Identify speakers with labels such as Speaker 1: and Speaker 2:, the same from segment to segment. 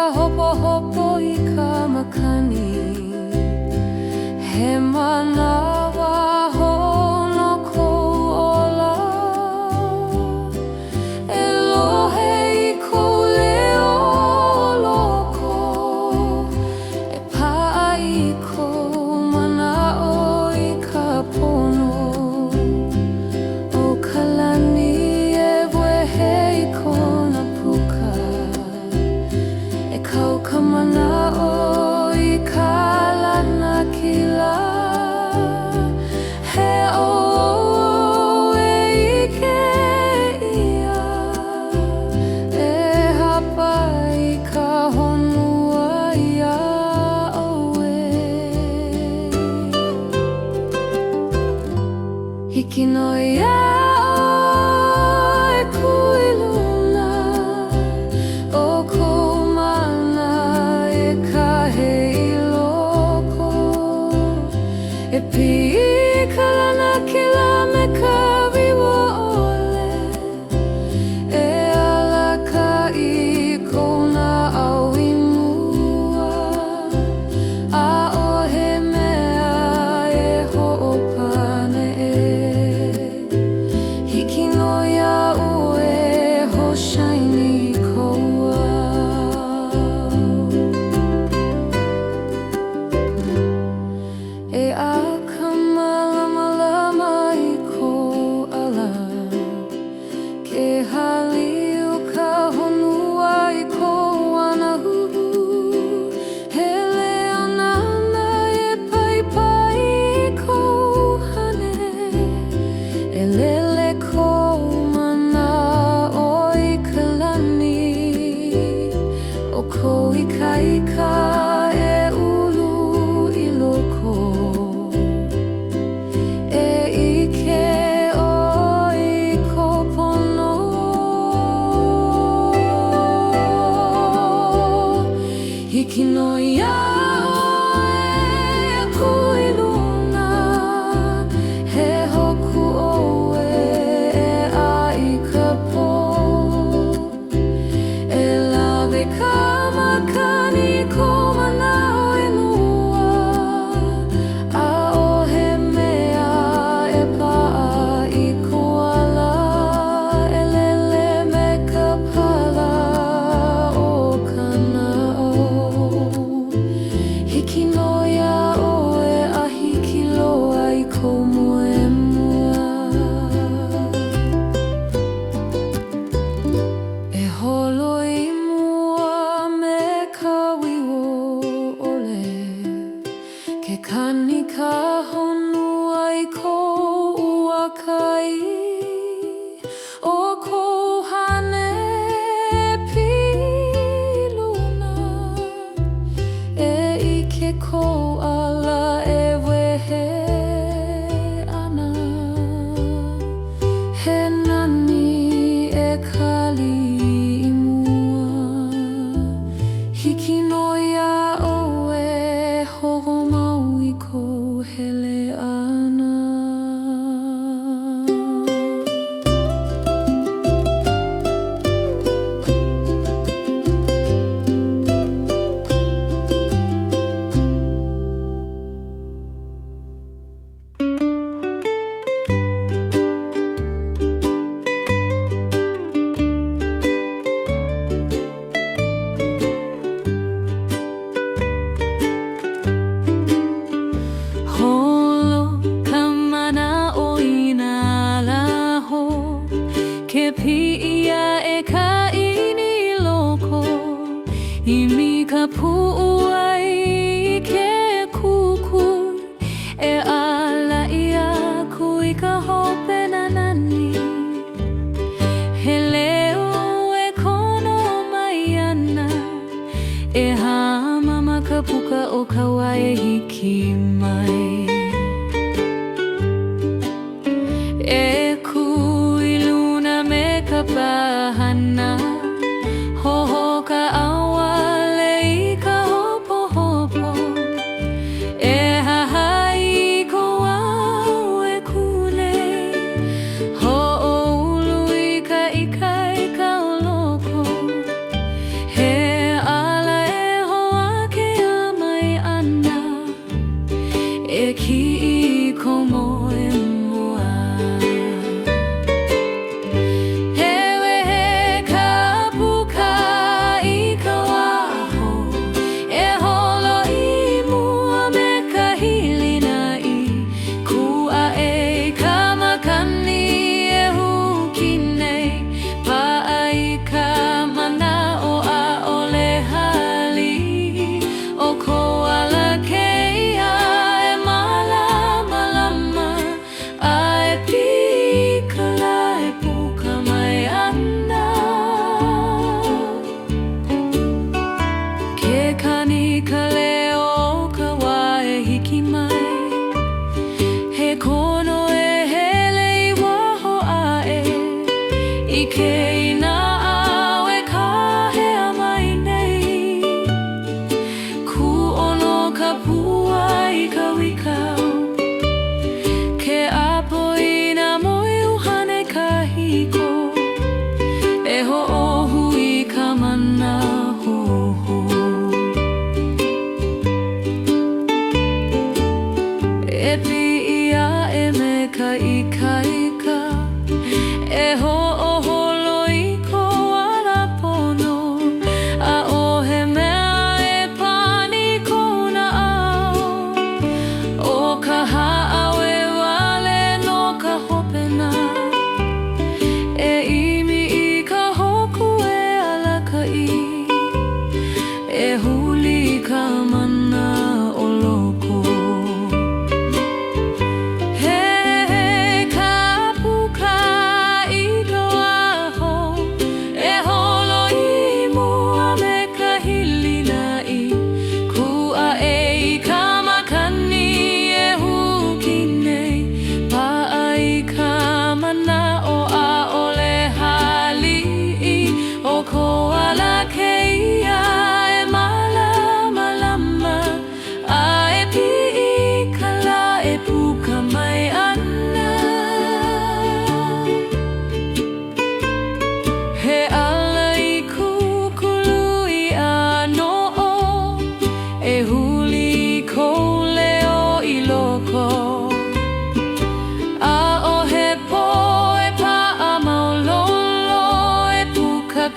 Speaker 1: ka hopo hopo I ka makani. He manawa hono kou ola. Elohe I kou leo loko. E pa'a I kou mana'o I ka pono. O ka lani e wehe I kona puka. E kau ka mana'o I ka lana kila. He o e ike ia. E hapa I ka honua ia oe. Hiki no ia e kuiluna. O kou mana e kahe I loko. E pi'i ka lana kila me ka wiwa ole. E ala ka I kona au I mua. A o'he mea e ho'opane e. Hiki no ia'u e ho shiny koua. E a ka malama I kou ala. Ke haliu ka honua I kou anahuhu. He leonana e paipai I kou hane. E lele kou mana'o I ka lani. O kou ikaika e ulu I loko. E ike o I kou pono. Hiki no ia'u e kuiluna. He hoku oe e a I ka po. E lawe ka makani kou mana'o e mua. A o'he mea e pa'a I kou ala. E lele me ka pala o ka na'o. Hiki no ia'u e ahi ki loa I kou moemua. E holo I mua me ka wiwo ole. Ke kani ka honua I kou uakai. O kou hane piluna. E ike kou ala e wehe ana. He nani e kali I mua. Hiki no ia'u e hoho mau I kou hele ana. Holo ka mana'o I nā laho. Ke pi'ia e ka ini loko. I mi ka pu'u ai I ke kuku. E ala ia kui ka hope na nani. He leo e kono mai ana. E hamama ka puka o ka wae hiki mai. E kuiluna me ka pahana. Hoho ka awale I ka hopo hopo. E hahai I kou au e kule. Ho'oulu I ka ika I ka oloko. He ala ke ina awe kahea mai nei. Ku ono ka pua I ka wikau, ke apo ina moi uhane ka hiko, e ho'ohu I ka mana hoho. E pi'ia e me ka ikaika, e ho'oholo I ko alapono, a ohe mea e pani kona ao. O ka ha'awe wale no ka hopena, e imi I ka hoku e alakai, e huli ka mana o loko.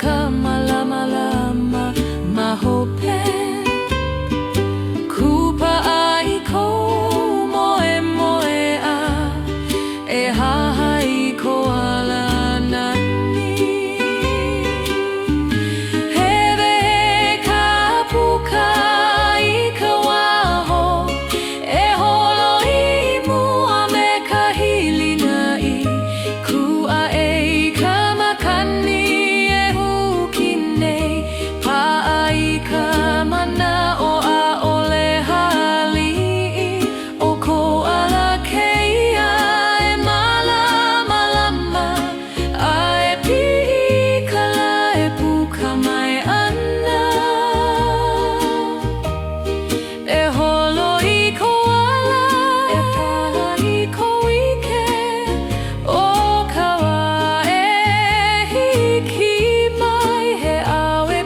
Speaker 1: Ka malama lama mahope, kupa ai ko moe moe a, e haha I ko ala nani. Hewe ka puka I ka waho, e holo I mua me ka hili nai, kua e ka makani. Ka mana o a ole hali'i, o ko ala keia e malama lama, a e pi'i kala e puka mai ana. E holo I ko ala, e paha I ko ike, o kawa e hiki mai he awe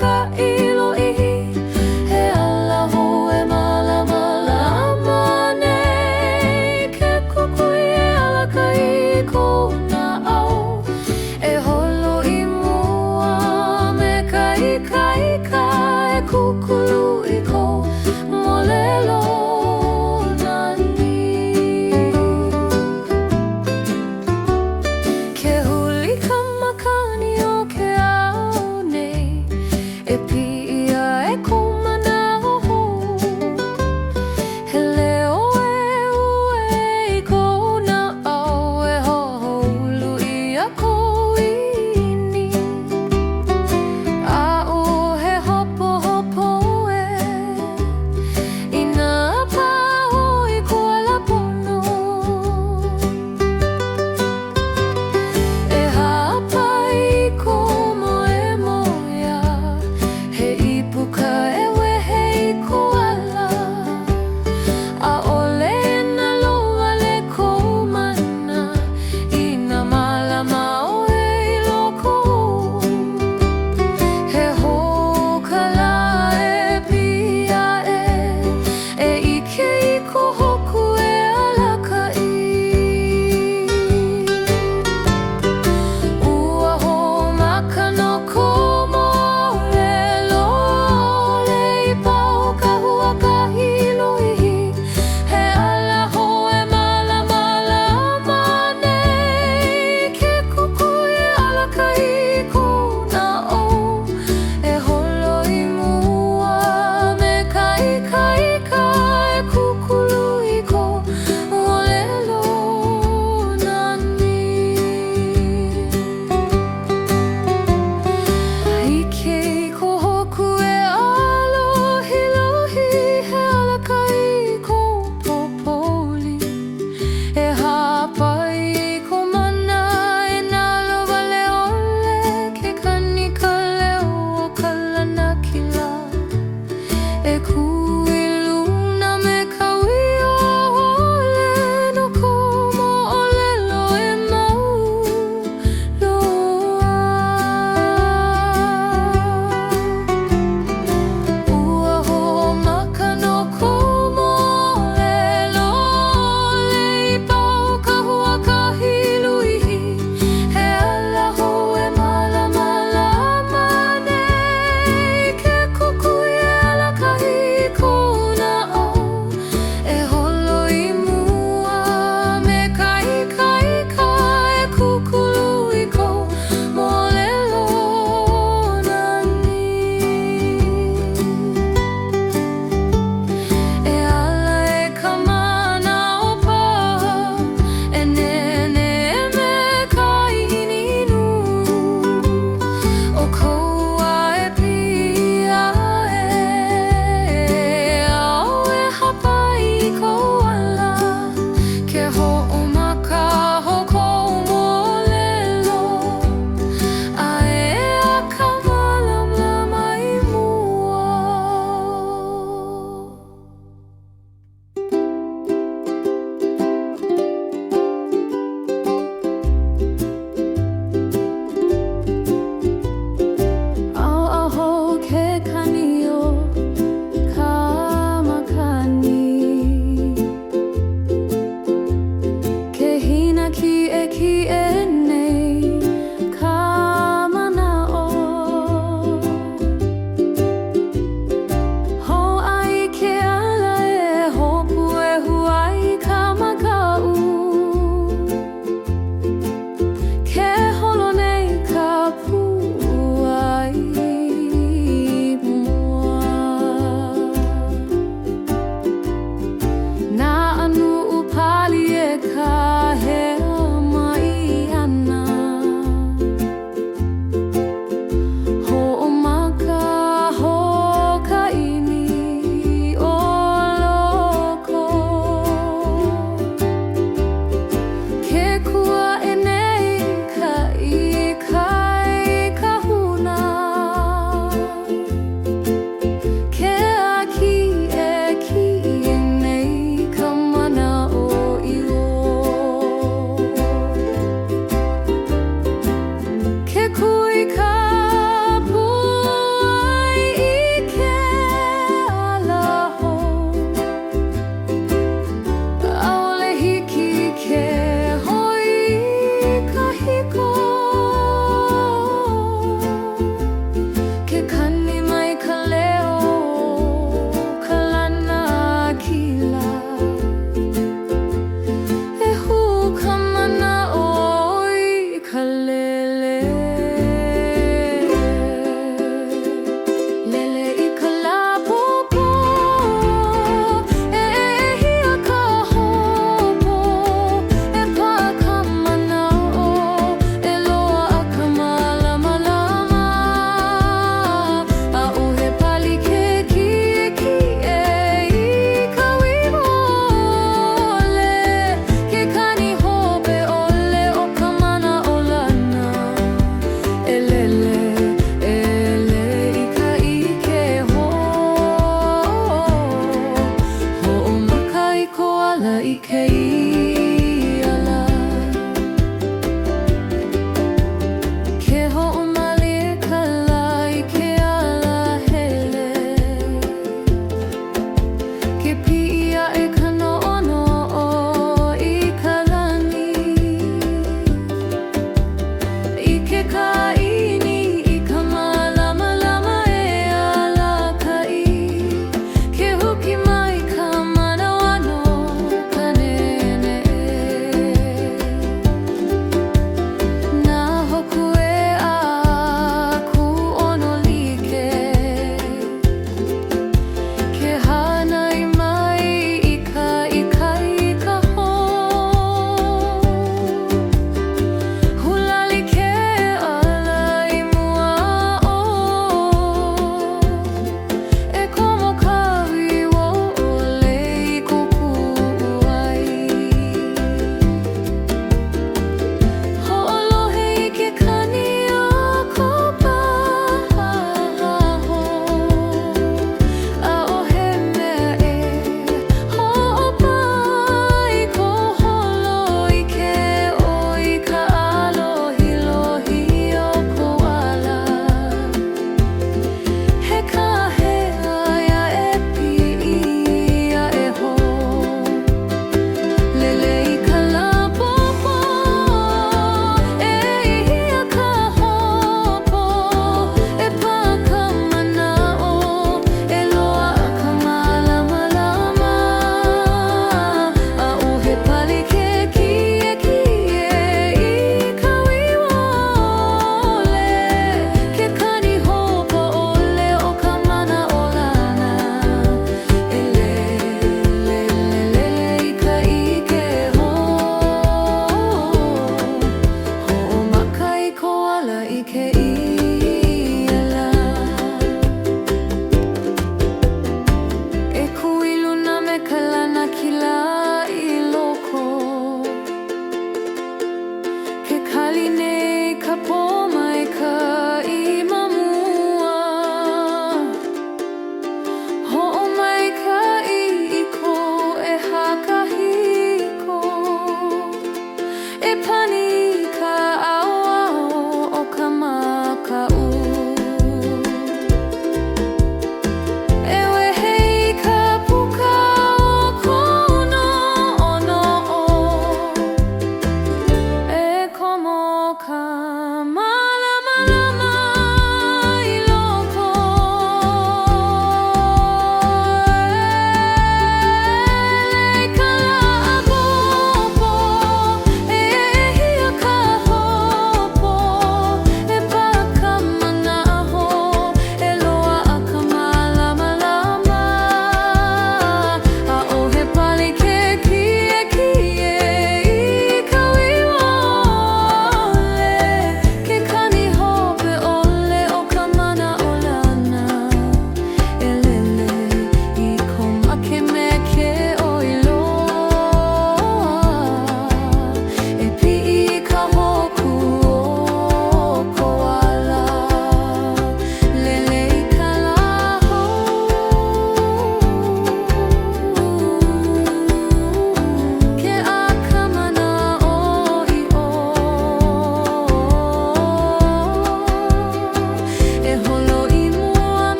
Speaker 1: ka ilo ihi, he ala hoe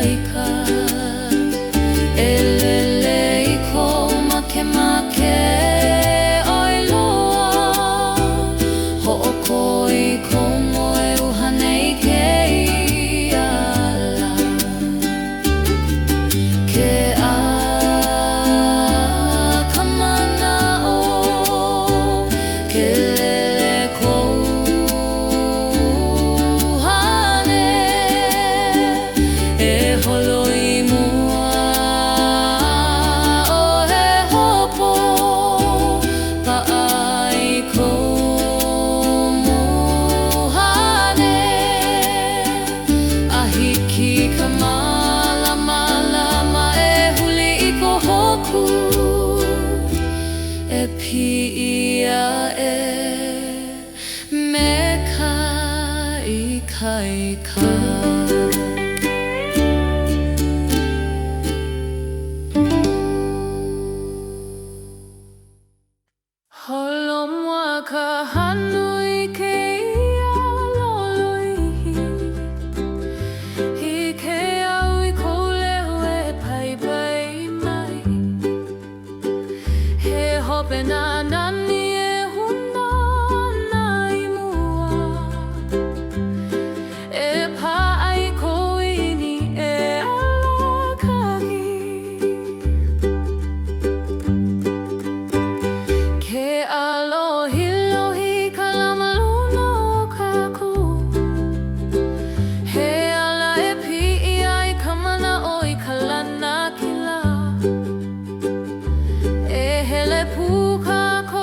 Speaker 1: i ka Elele i ko makemake oi loa Ho'oko i ko moe uhane i ke iala Ke a ka mana'o Ke lele ko uhane E holo i mua o he hopo Pa'a i ko muhane A hiki ka malama e huli i ko hoku E pi'ia e me ka i ka Holomua ka hanu i ke ia loloihi I ke au i ko leo e pai mai He hope na nani e huna ana i mua E pa'a i ko ini e ala kahi Ke alohi ka lamaluna o kaku He ala e pi'i ai ka mana'o i ka lana kila E hele pu ka ko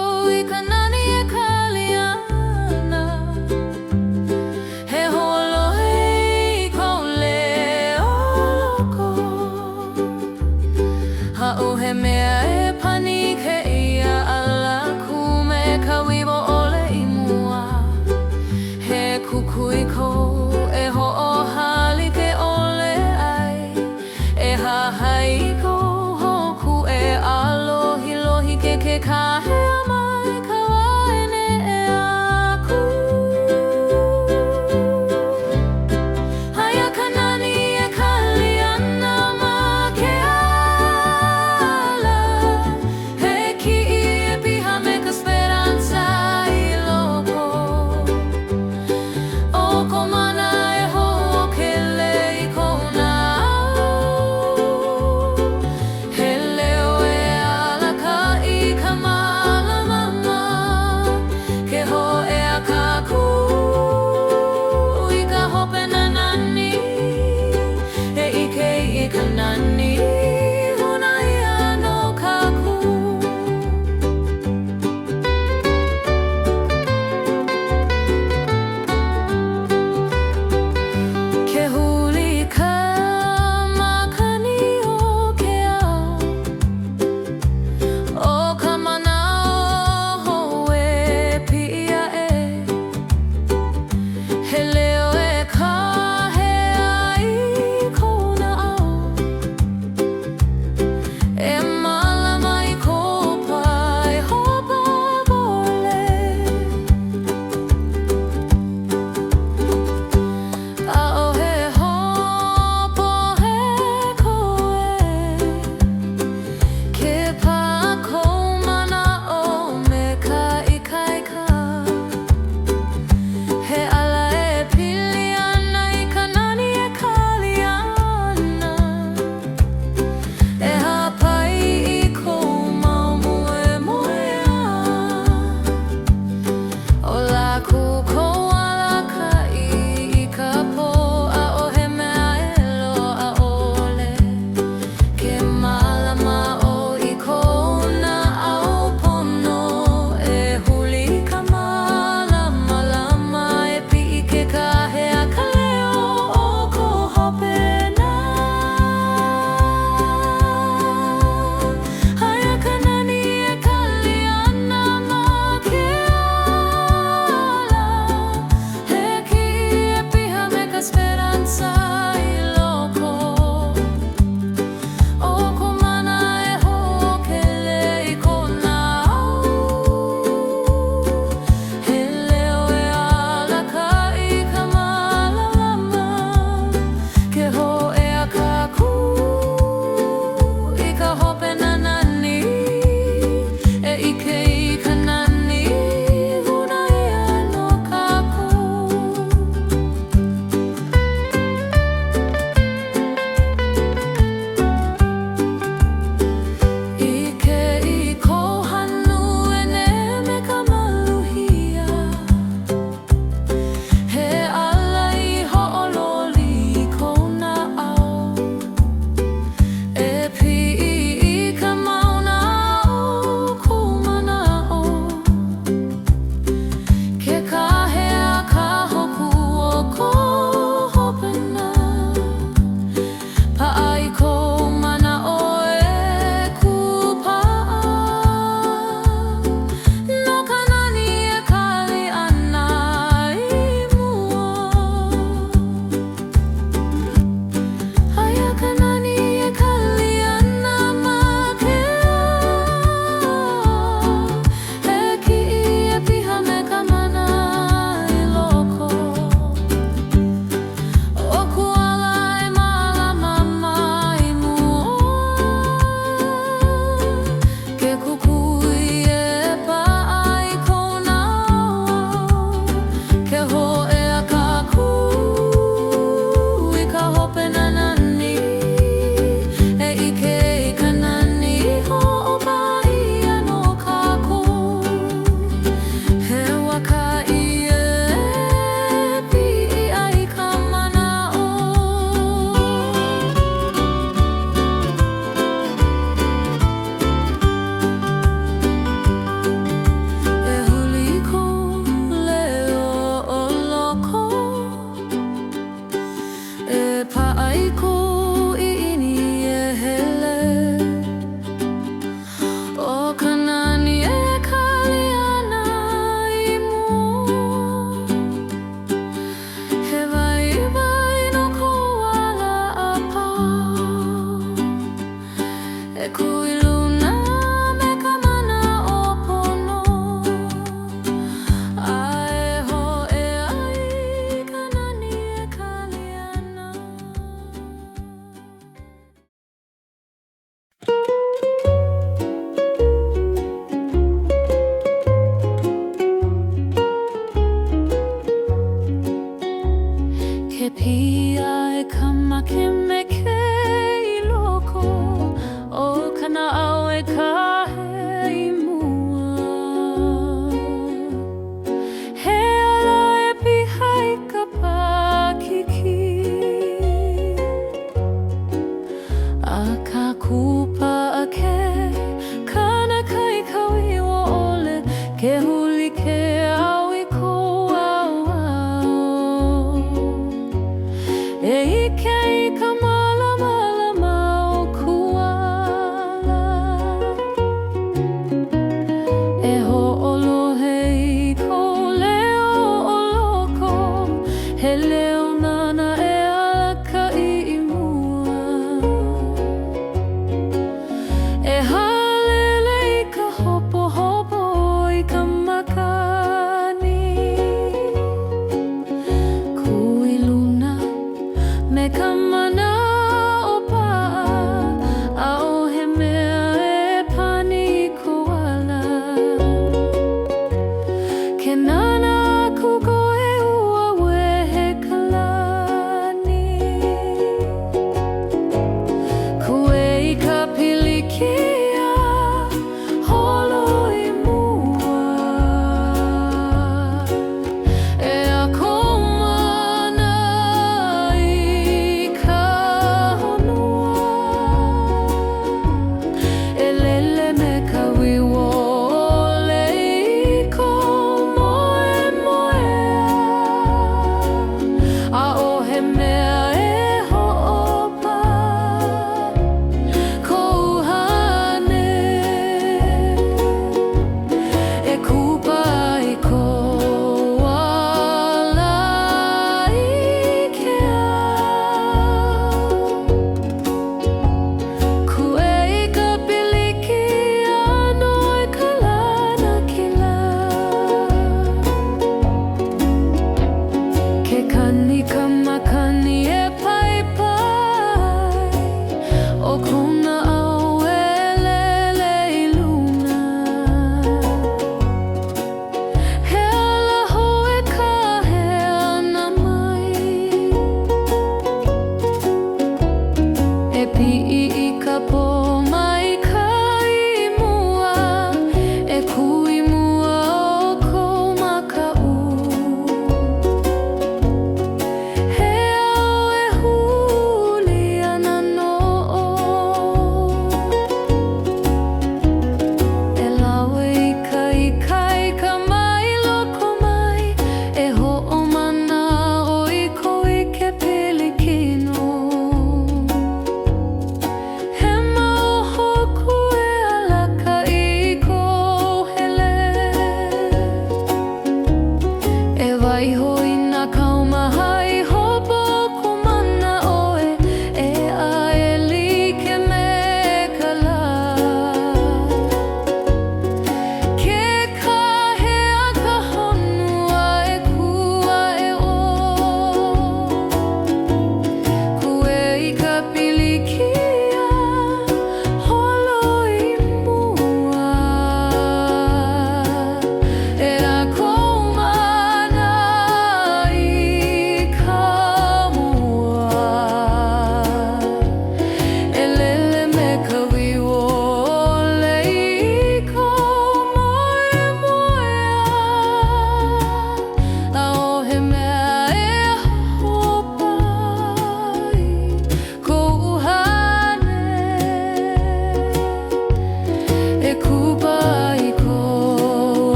Speaker 1: Akakupa ake kana kai kawi o ole ke huli ke awi ko au au e ike ika mala mala ma o kuala e ho olohe I ko leo o loko he leo nana e ala ka I mua e halele I ka hopo hopo I ka makani kui luna me ka mana o pa'a a o he mea e pani I koala ke nana aku koe ua wehe kalani kue I ka pilikia holo I mua e ako mana I ka honua e lele me ka wiwo ole I ko moe moea a o he mea e ho'opa kou hane e kupa I ko ala I ke au kue I ka pilikia no e ka lana kila ke kani ka makani e pai pai o kona au e lele I luna he ala hoe ka he ana mai e pi'i I ka po mai ka I mua e kui mua o kou maka'u he au e huli ana no'o e lawe I ka mai loko mai e ho'omana o I ko I ke pilikino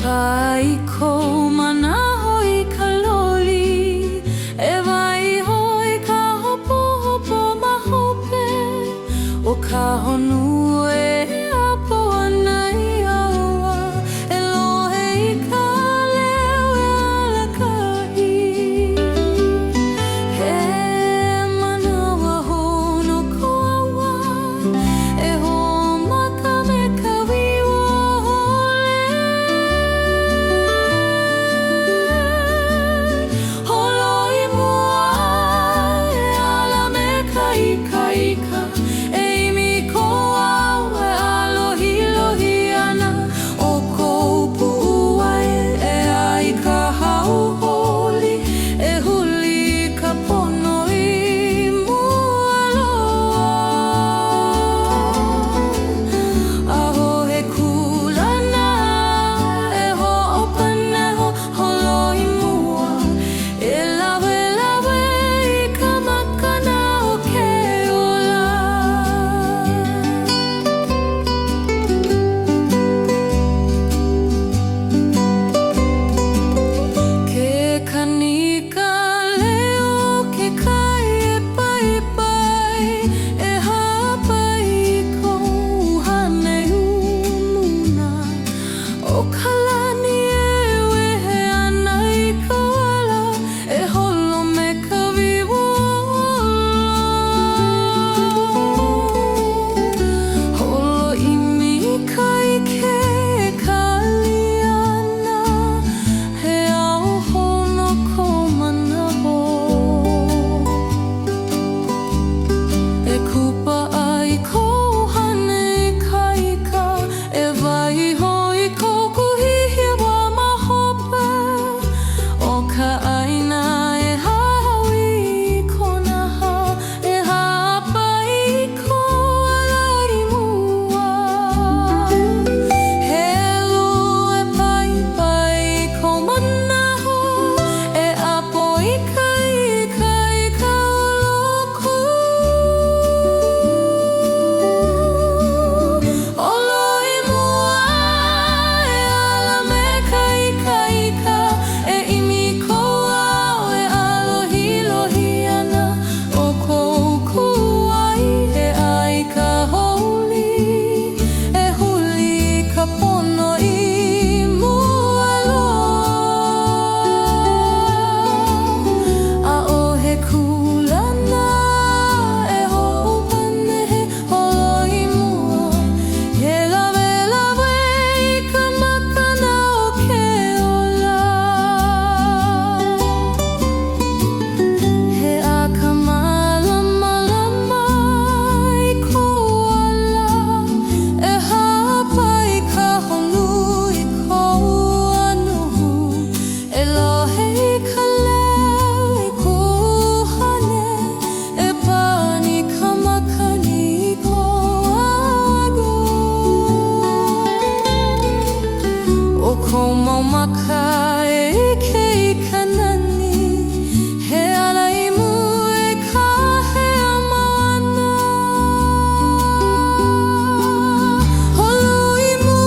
Speaker 1: pai ko manaho I ka loli, e wai hoi ka hopo hopo mahope, o ka honu e apo ana I aua, e lohe I ka leo e alakahi. He manawa hono ko awa, e ho maka me ka wiwa hole. Holoi mua e ala me ka ika ika, e imi ko au e alohi lohi ana, o kou pu'uai e ai ka hau holi, e huli ka pono I mua loa. Aho he kulana e ho'opaneho holoi mua, e lawe lawe I ka makana o ke ola. Ke kanika leo ke kai e pai pai, e hapai kou hane umuna, o kalani e wehe ana I ka ala, e holo me ka wiwa. Holo imi kai ke kaliana, he au hono ko manaho. E kupa ai kou hane I ka ika, e wai hoi kou kuhihia wa mahope, o ka aina e hawi I kona ha, e hapa I kou alai mua. He lua e pai pai kou manaho, e apo I ka ika ika oloku. Oloi mua e ala me ka ika ika, e imi ko au e alohi lohi ana, o kou ku'uai e ai ka holi, e huli ka pono I mua loa. A'ohe kulana e ho'opanehe holoi mua, he lawe lawe I ka makana o ke ola. He aka malama lama I kou ala, e hapa I ka honu I kou anuhu, e lohe I ka leo e kuhane, e pani ka makani I kou agu. O kou mau maka e ike I ka nani, he alai mu e ka hea moana. Holoi mu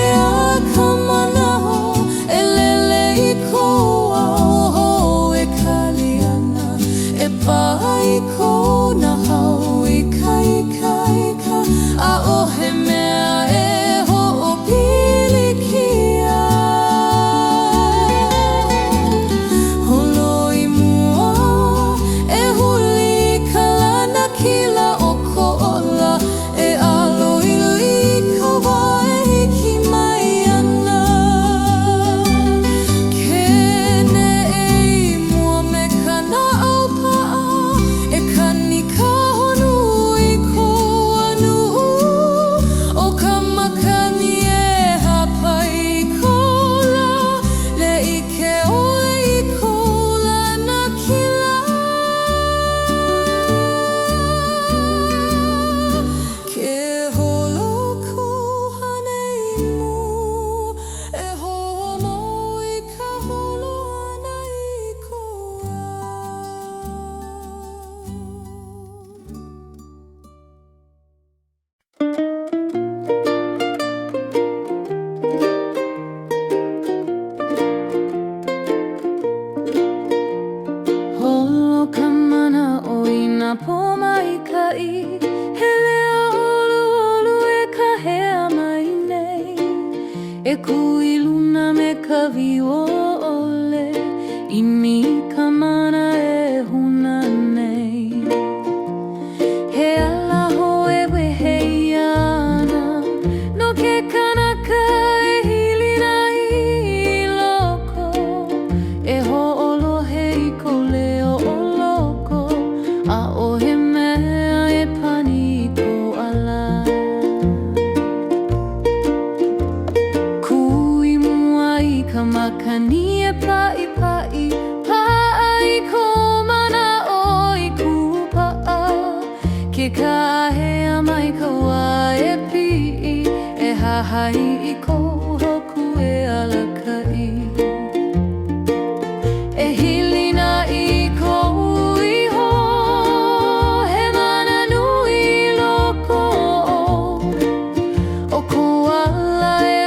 Speaker 1: e a ka manaho, e lele I kou aoho e kaliana, e pai kou na hau ika ika ika, a'ohe mea e ho'opilikia. E kuiluna me ka viole ini ka mana e huna nei. He ala hoe weheiana no ke kanaka e hilina I loko. E ho'olohe I ko leo o loko a o he mea e pani I ko ala. Ka makani e pa'i pa'i pa'a I ko mana o I kupa'a. Ke kahea mai ka wā e pi'i e hahai I ko hoku e alaka'i. E hilina I ko iho he mana nui loko o ko ala e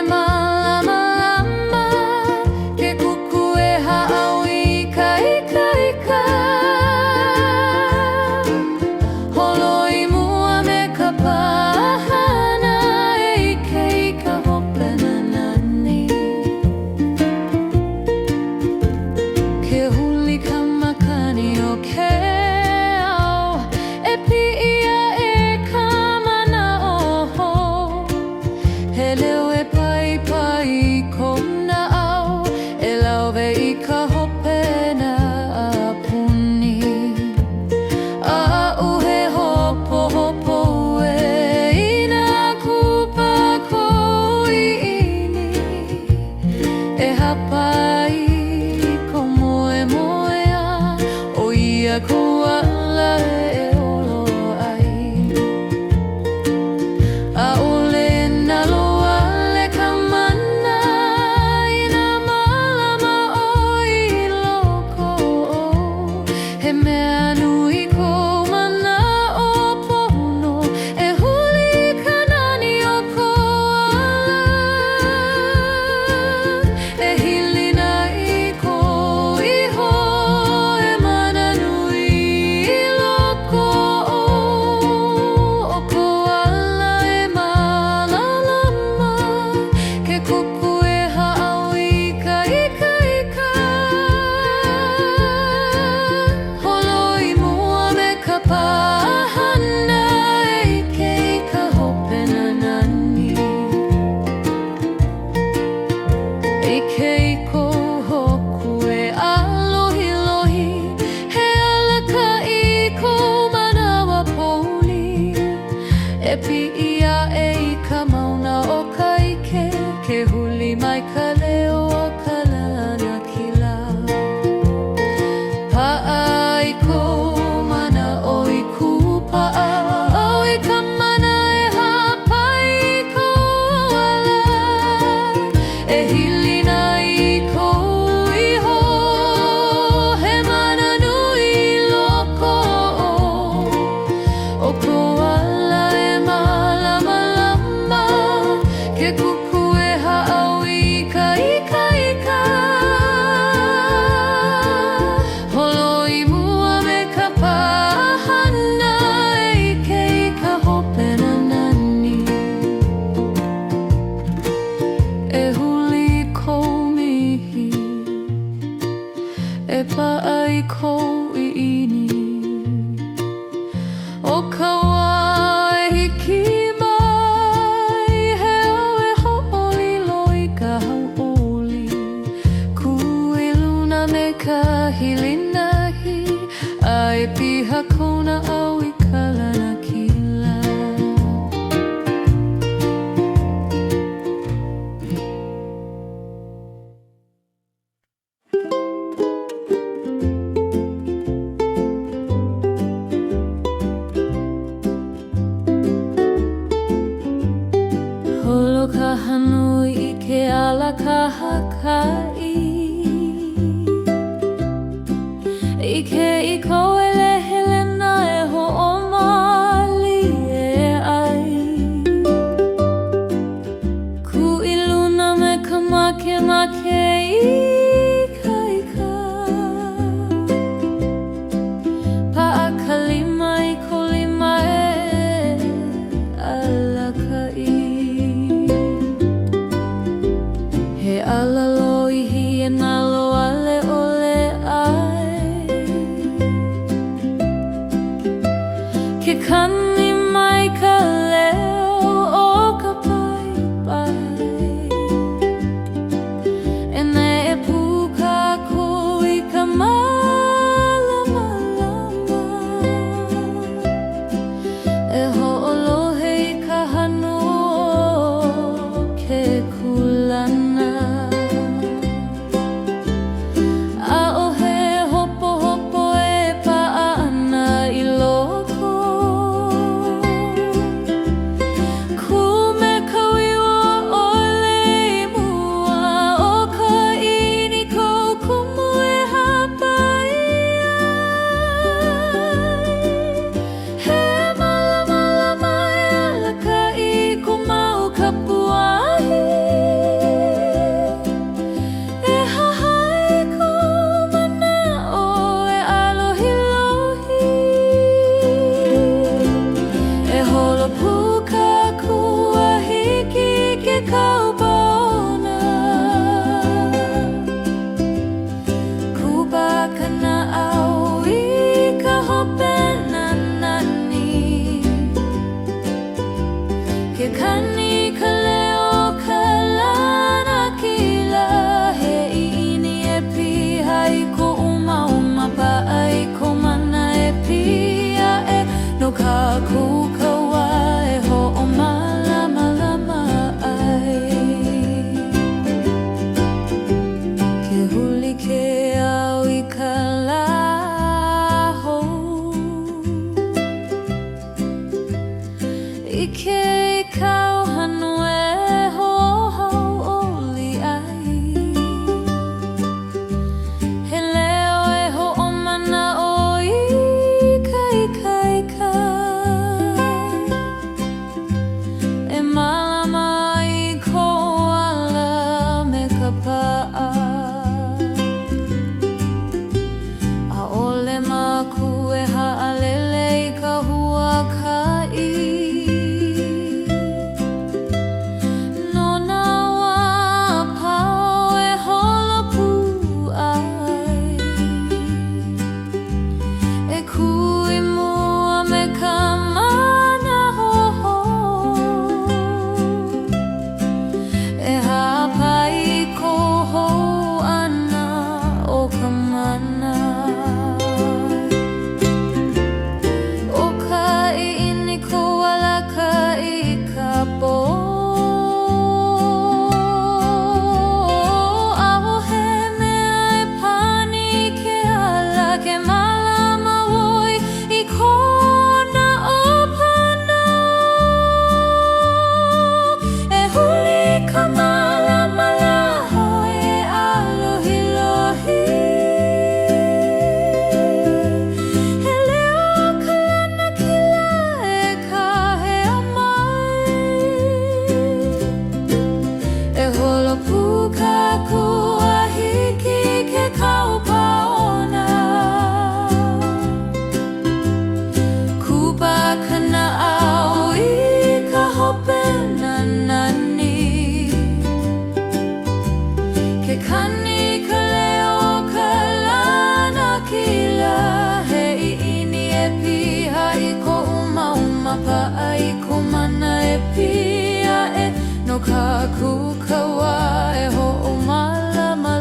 Speaker 1: kukawa e ho'omalama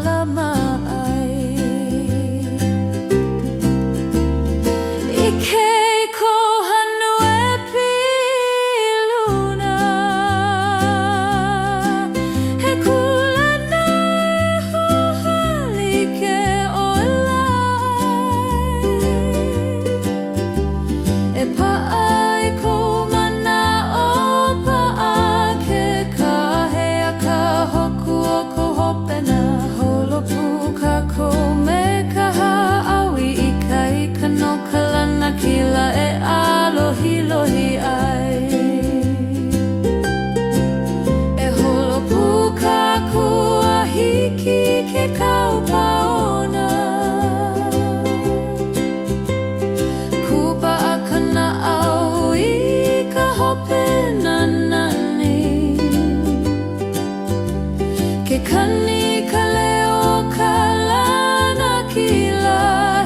Speaker 1: ai. I kei ko hanu e piluna he kulana e ho'ali ke olai e pa'ai ko mana'o pa'a ke kahea ka hoku o ko hopena holopu ka ko me ka ha'awi I ka ika no ka lana kila e alohi ai e holopu ka kua hiki ke kaupaona kupa akana au I ka hopena nani ke kani ka leo ka lana kila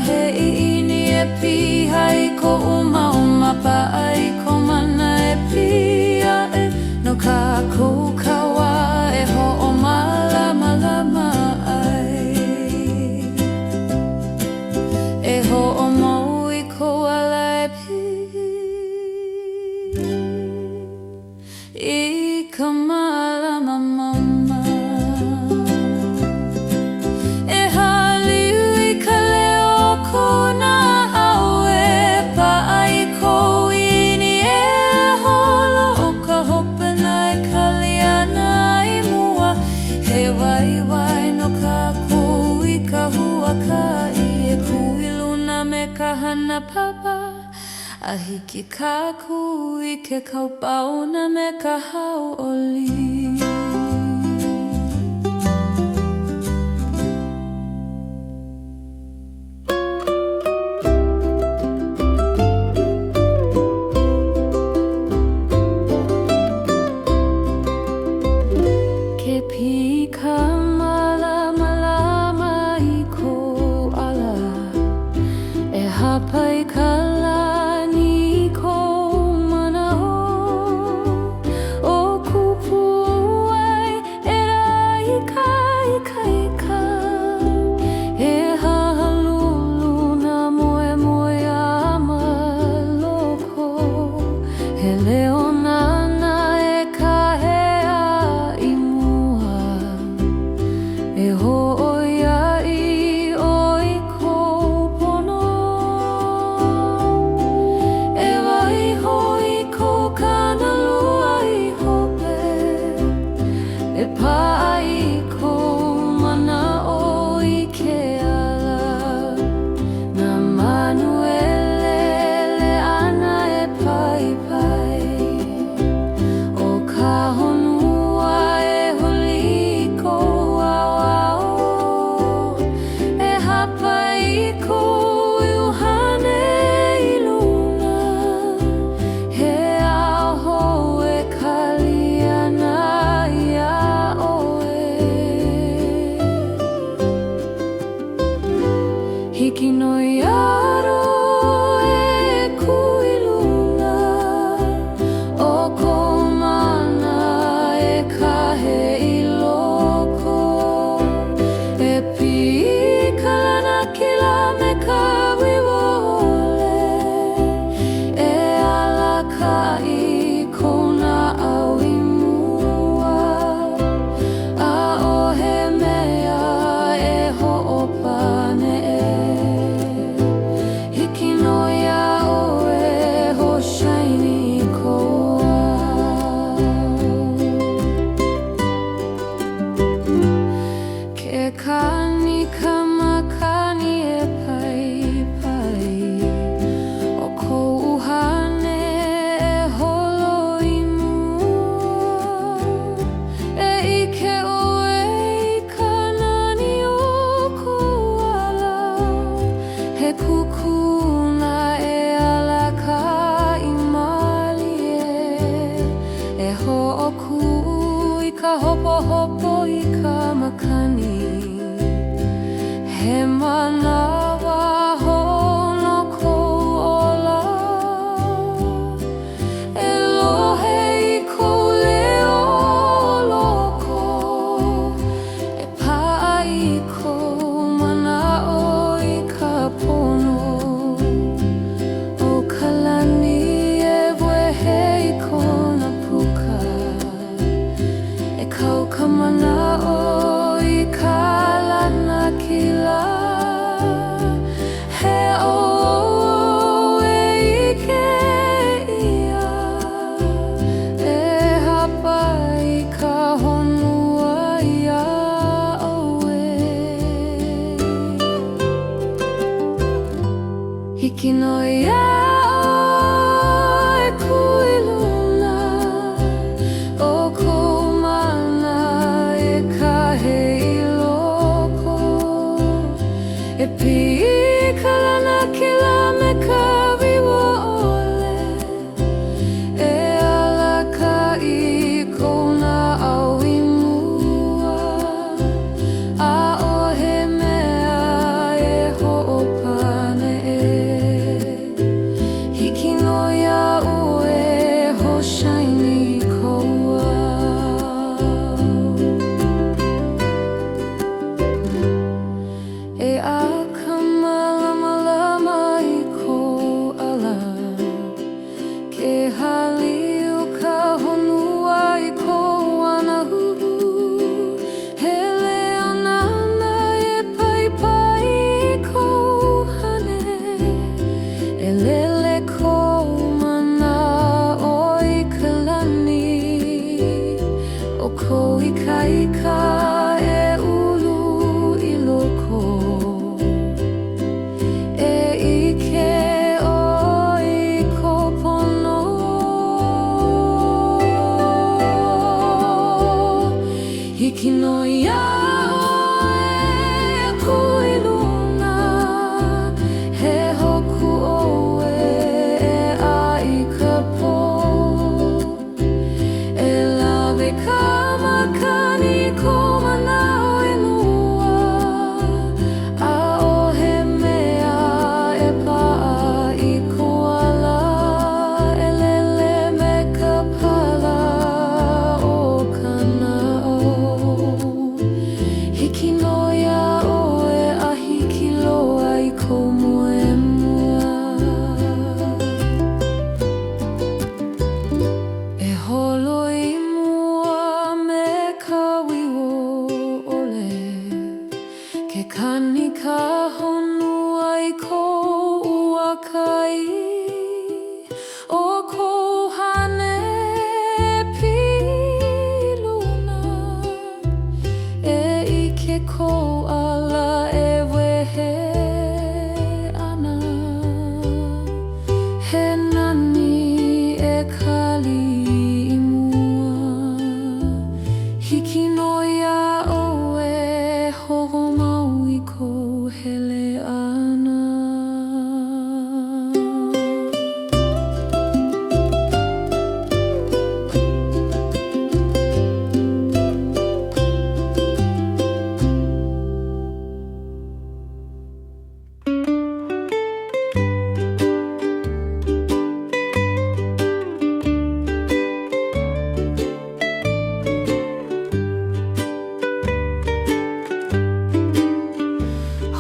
Speaker 1: he iini e piha I ko uma pa'a I ko mana e pia e no ka kukawa e ho'omalama ai e ho'omau I ko ala e pi I ka malama mama e haliu I ka leo kona au e pa'a I ko iini e holo o ka hopena e kaliana I mua he waiwai no ka kui ka huaka'i e kuiluna me ka hana papa a hiki ka kui ke kaupauna me ka hau'oli. Ke pika malama I ko ala e hapa I ka lani ko mana'o o kupu ai e rai ika e hahalulu na moe a maloko he leonana e kahea I mua e ho'oia'i oi ko pono e waiho I ko kanalua I hope e pa'a I ko mana'o I ke ala na manuele ana e pai o ka honua e huli ko awao e hapa I ko iuhane I luna he aho e kaliana ia oe hiki no iaro e kuiluna o ko mana e kahe I loko e pika lana kila me ka wiwole e alaka I kona au I mua a o he mea e ho'opane hiki no ia'o e ho shiny koa ke kani ka makani e pai o kou uhane e holo I mua e ike oe I ka nani o kou ala he kukuna e alaka I mali e ho'oku I ka hopo I ka makani he manawa hono kou ola e lohe I kou leo loko oko ikaika e ulu I loko e ike o I kopono hiki no ia e kui luna he hoku oe e a I ka po e lawe ka makani ko manao e lua a o he mea e paa I ko ala e lele me ka pala o kanao hiki no ia oe a hiki loa I ko moemua e holo I mua me ka wiwo ole ke kani ka honua I ko uakai o ko hane piluna e ike ko ala e wehe ana he nani e kali I mua hiki no ia oe hoho mau I ko hele ana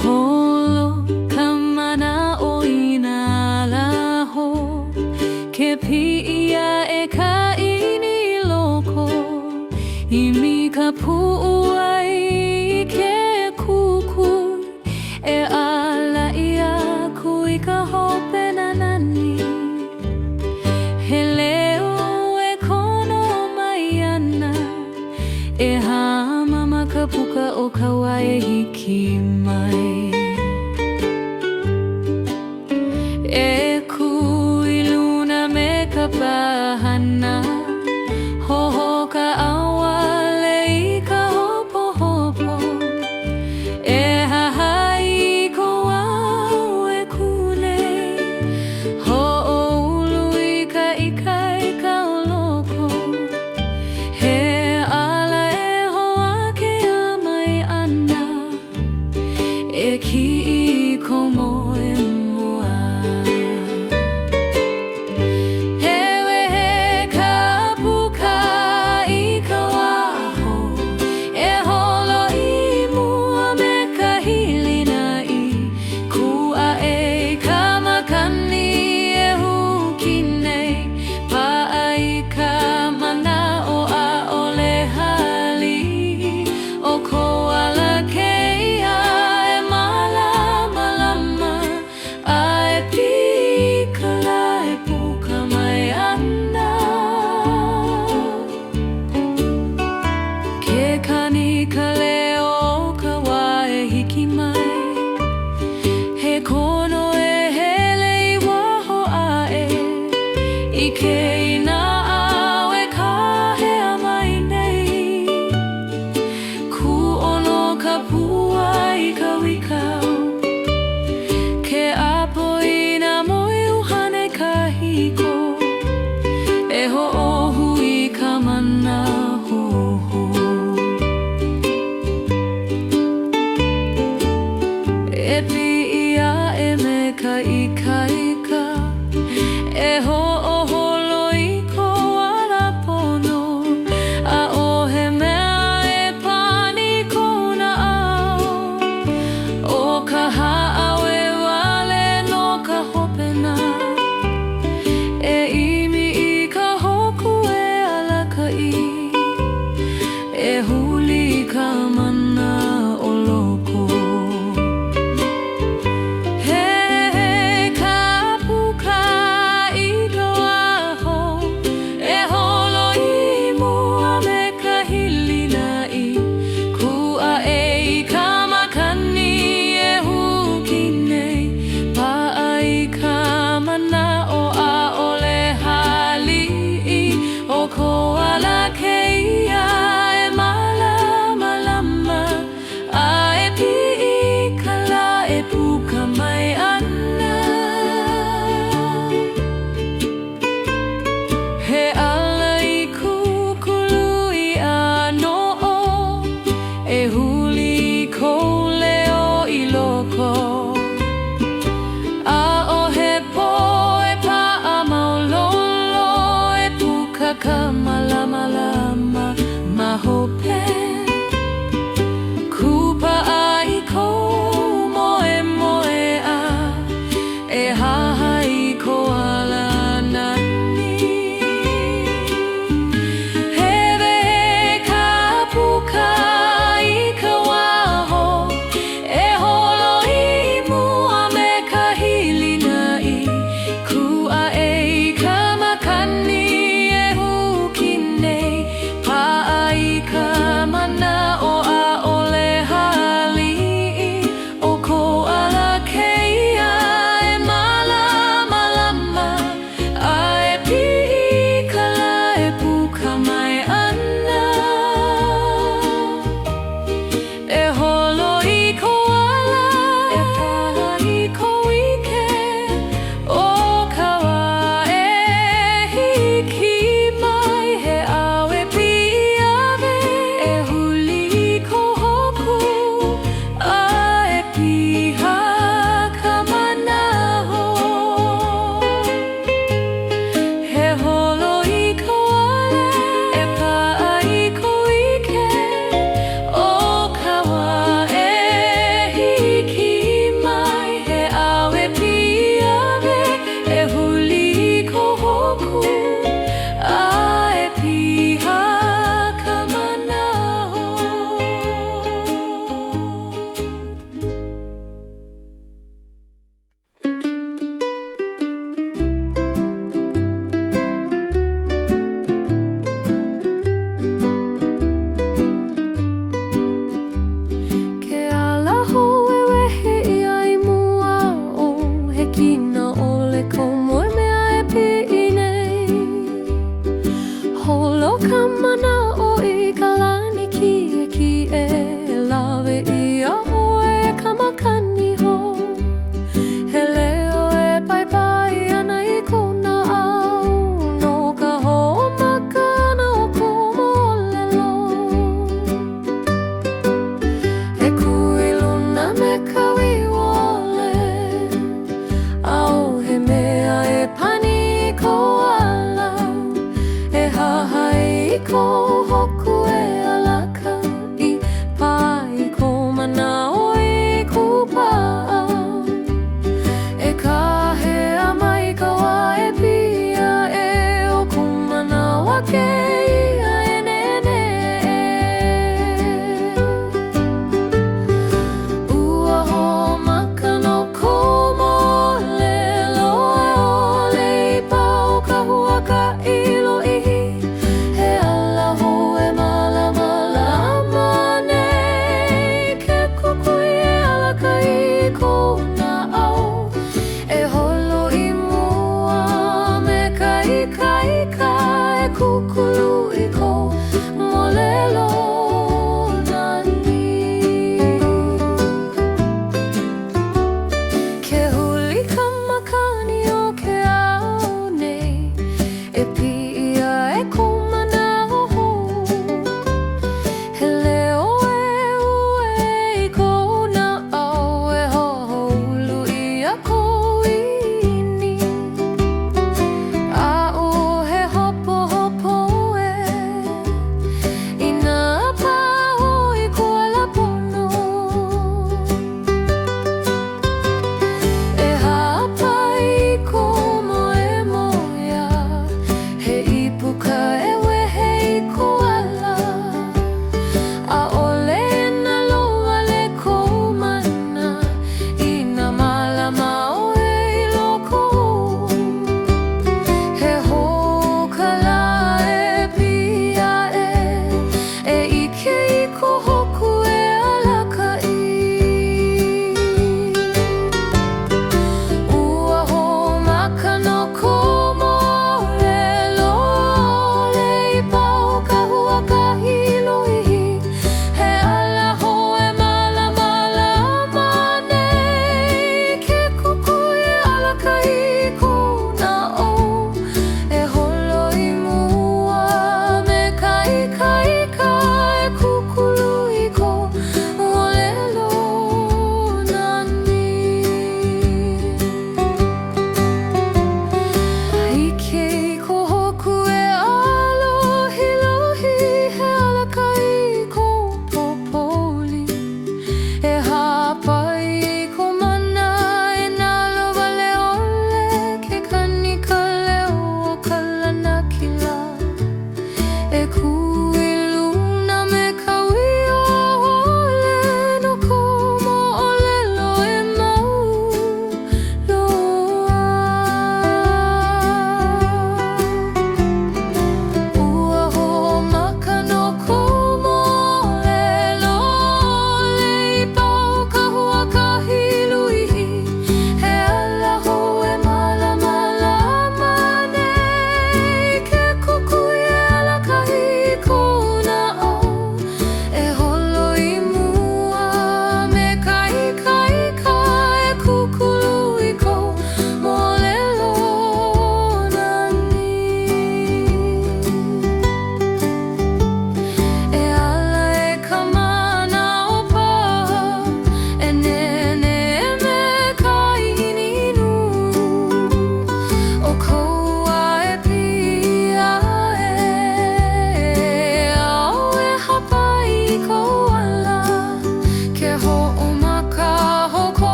Speaker 1: Holo ka manao I nā laho ke piia e ka ini loko I mi ka pu'u ai I ke kuku e ala ia kui ka hope na nani he leo e kono mai ana e hamama ka puka o ka wae hiki mai e kui luna me ka pahana hoho ka awale I ka hopo hopo e hahai ko au e kule ho o ulu I ka ikai ka o loko he ala e hoa ke a mai ana e ki I ko moe mua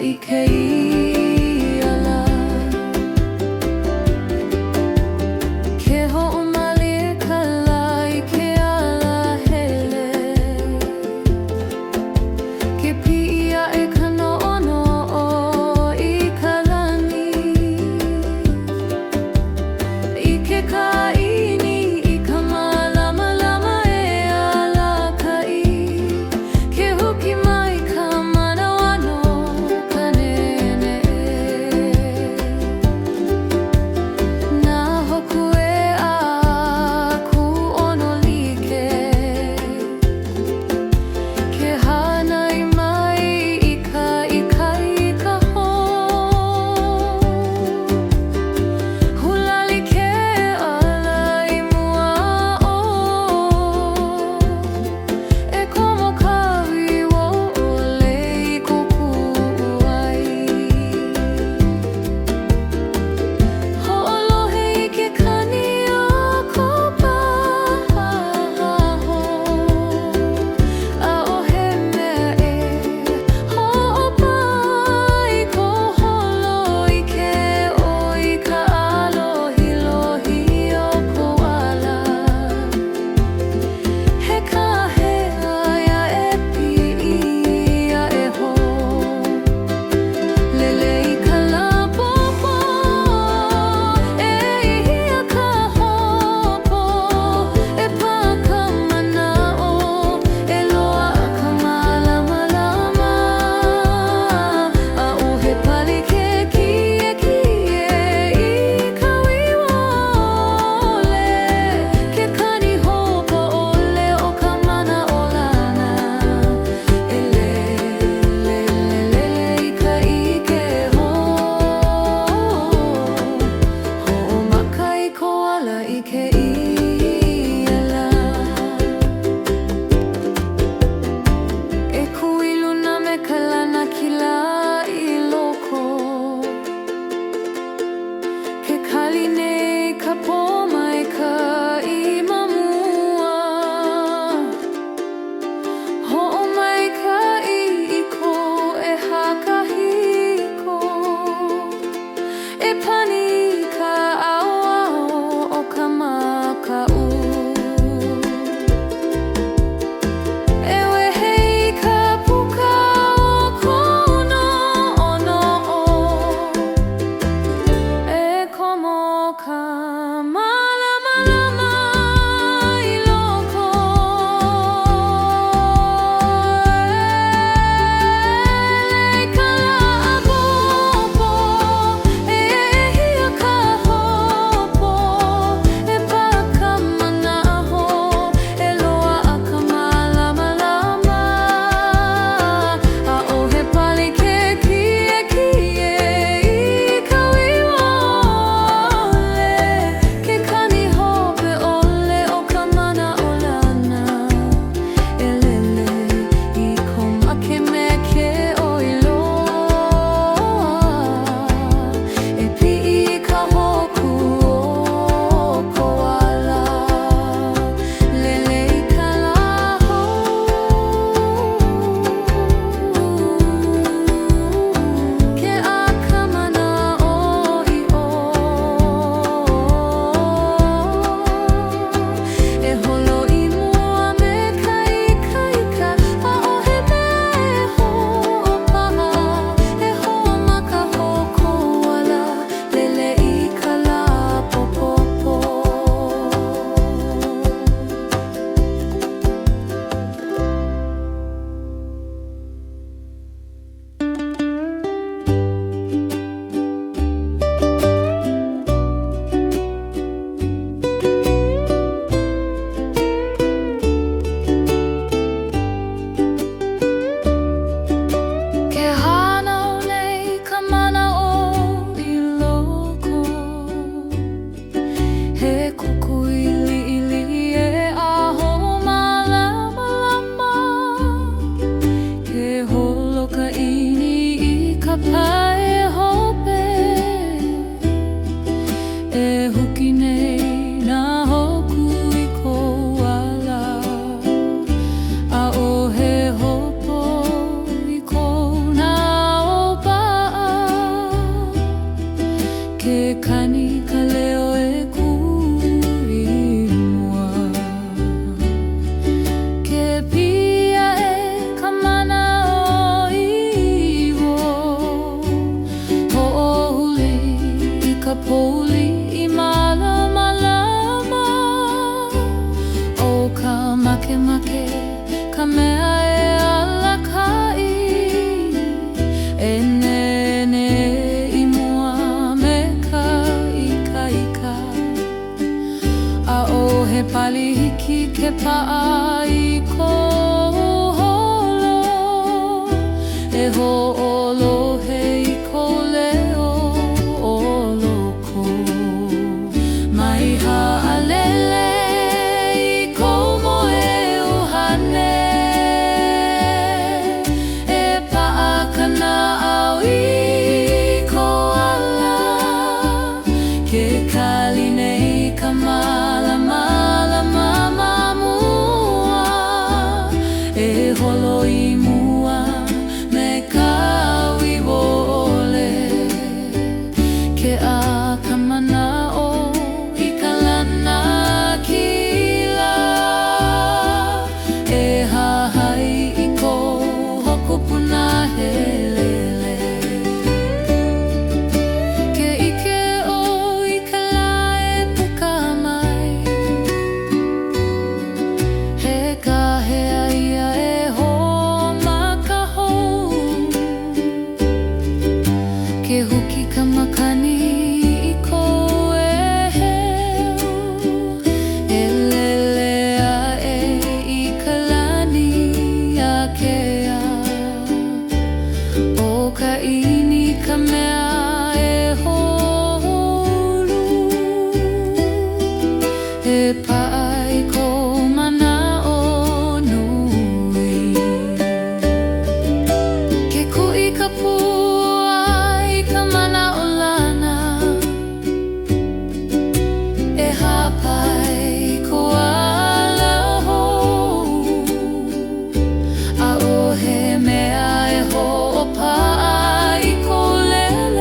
Speaker 1: i ke iala. Ke ho'omali e kala i ke ala hele. Ke pi'ia e kano'ono'o i ka lani. I ke ka'ini i ka mālama e ala ka'i. Ke huki mai ka manawano ka nene. Nā hoku e a ku ono like. Ke hānai mai i ka hou. Hulali ke ala i mua o. E komo kawi wo ole i kuku ai. Ho'olohe i ke kani o ko pahaho. A'ohe mea e ho'opa i ko holo i ke o i ka alohilohi o ko ala. He kahea ia e pi'ia e ho. Lele i ka lapopo e ihia ka hopo. E pā ka mana'o e loa ka mālama. A'ohe pali ke kie i ka wiwole. Ke kani hopo ole o ka mana'o lana. E lele i ka ike ho. Ho'omaka i ko ala i ke iala. E kuiluna me ka lana kila i loko. Ke kali nei ka pō mai ka i mamua. Ho'omai ka i ko e hakahiko. E pani ka aoao o ka maka'u. E wehe i ka puka o kono ono'o. E komo ka mālama i loko. E ka la'apopo e ihia ka hopo. E pā ka mana'o e loa a ka mālama. A'ohe pali ke kie i ka wiwole. Ke kani hope ole o ka mana'o lana. E lele i ko makemea ke oiloa. E pi'i i ka hoku o ko ala. Lele i ka laho. Ke a ka mana'o i o. E holo i mua me ka ika. A'ohe mea e ho'opaha. E ho'omaka hoko ala. Lele i ka lapopopo. Ke hānau nei ka mana'o i loko. He kuku ili e aho mālama. Ke holo ka ini i ka pae hope. E huki nei nā hoku i ko ala. A'ohe hopo i ko nā opa. poli I malama O ka makemake ka mea e alakai E nene I mua me ka ikaika A o he palihiki ke paa I ko holo E ho'olohe I ko leo o loko Mai ha'alele I ko moe uhane E pa'a kana au I ko ala Ke kali nei ka malama holo I mua me ka wiwole Ke a ka mana'o I ka lana kila E hahai I ko hokupuna helele Ke ike o I ka lae puka mai He ka hea ia Ke huki ka makani I ko e heu E lele a e I ka lani a kea O ka ini ka mea e holu E pa'a I ko mana'o nui Ke ku'i ka pua ka mana'o lana E hapai ko ala hou A o he mea e ho'opa'a I ko lele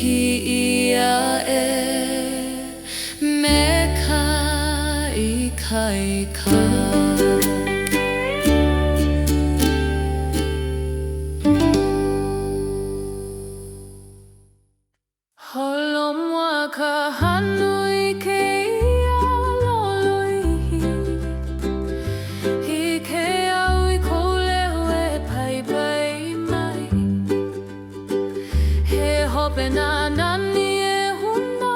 Speaker 1: pi'ia me kai Holom wa ka hanui ke ia loloihi Hi ke au I kolewe pai mai He hope na nani e huna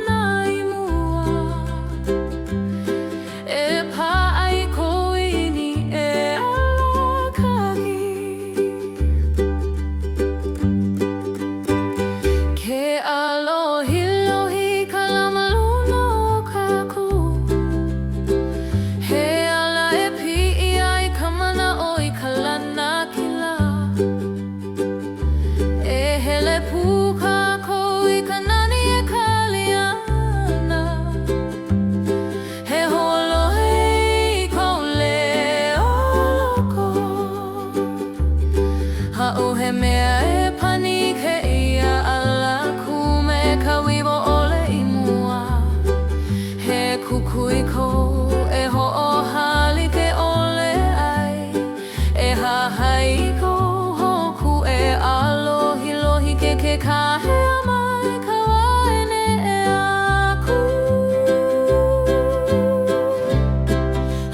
Speaker 1: nai mua E pa ai ko ini e alakagi Ke alohi lohi ka lamaluna o kaku He ala e pi'i ai ka mana o I ka lana kila E hele puka ko I ka nani e kaliana He holo hei ko leo loko Ha'u he mea e pani ke ia ala kume ka wibo ole I mua He kukui ko e ho'o hali ke ole ai E hahai ko hoku e alohi lohi ke kahea mai ka waene e aku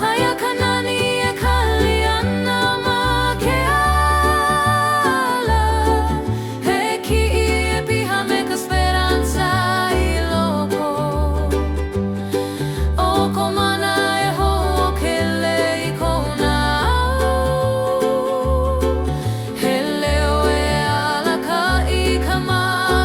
Speaker 1: Haya ka nani e kaliana ma ke ala He ki'i e piha me ka speranza I loko O ko mana e ho'okele I kona au He leo e ala ka I ka mai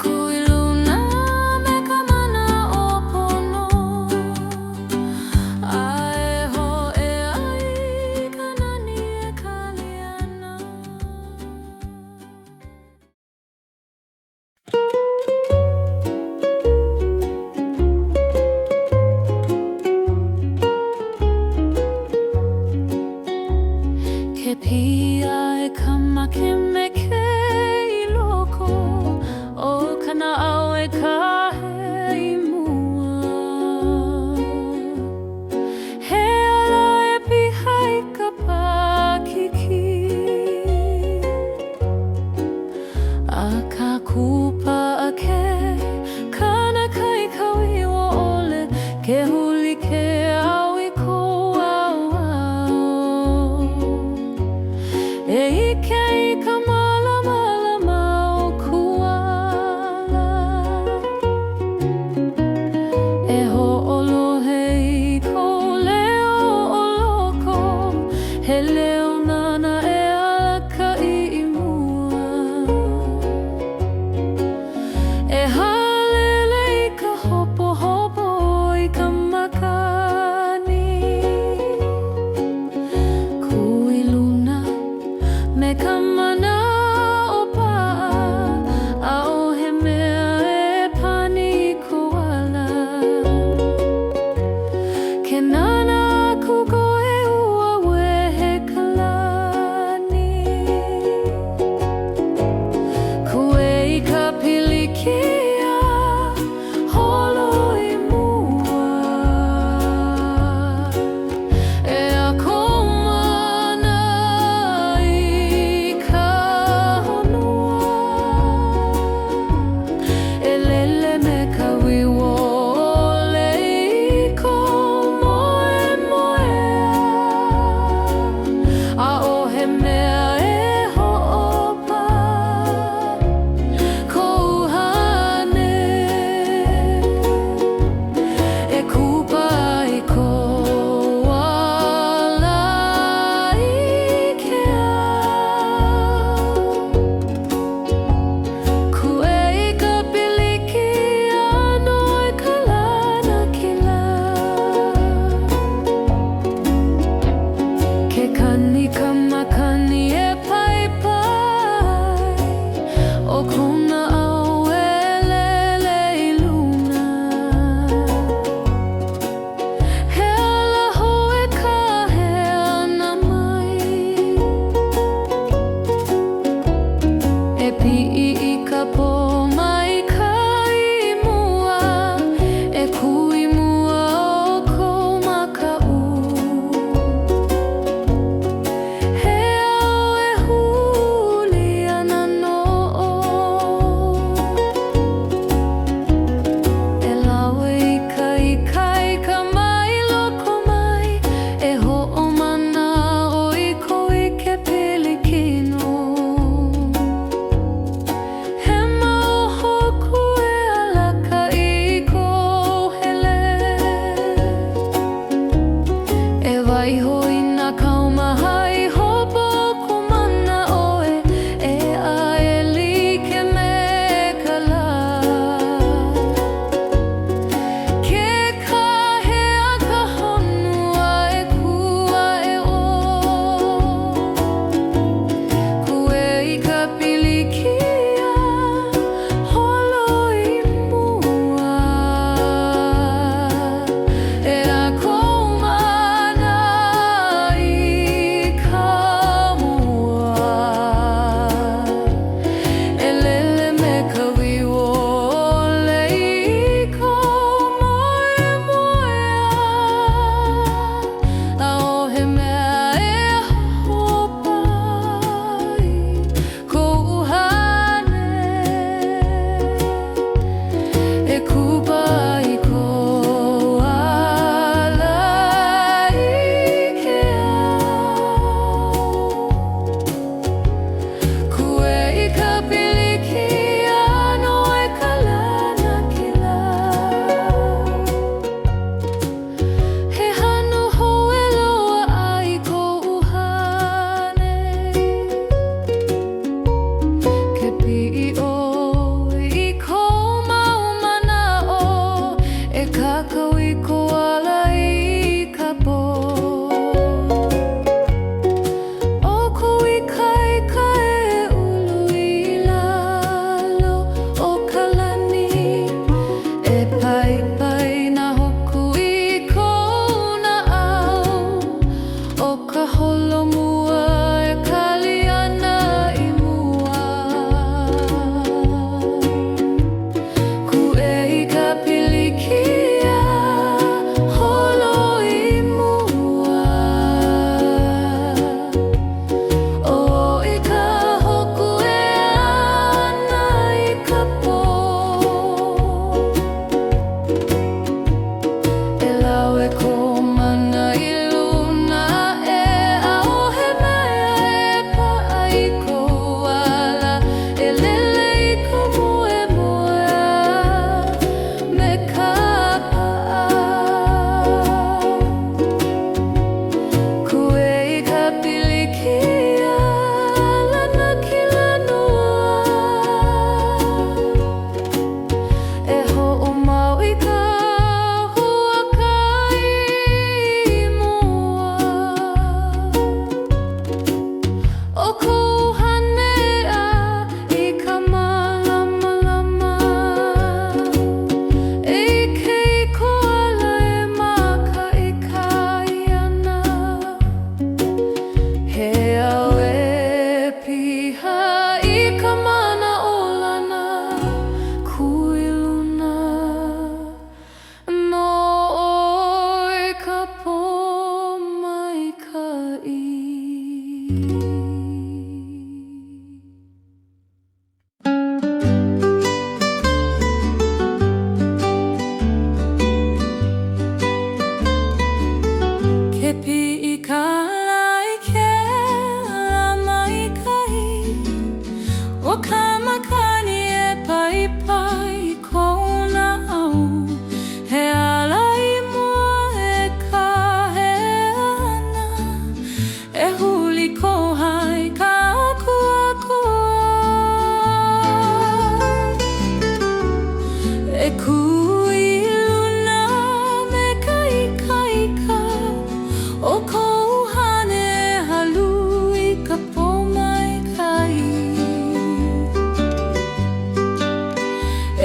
Speaker 1: kuiluna me ka mana o pono. Ae ho e ai ka nani e kaliana. Ke pia e kamake me ke I loko o kana au e kahe I mua. He ala e piha I ka pakiki a ka kupa a ke kana kai kauiwa ole ke huli ke au I ko au au. E ike I ka mala mala ma o kuala.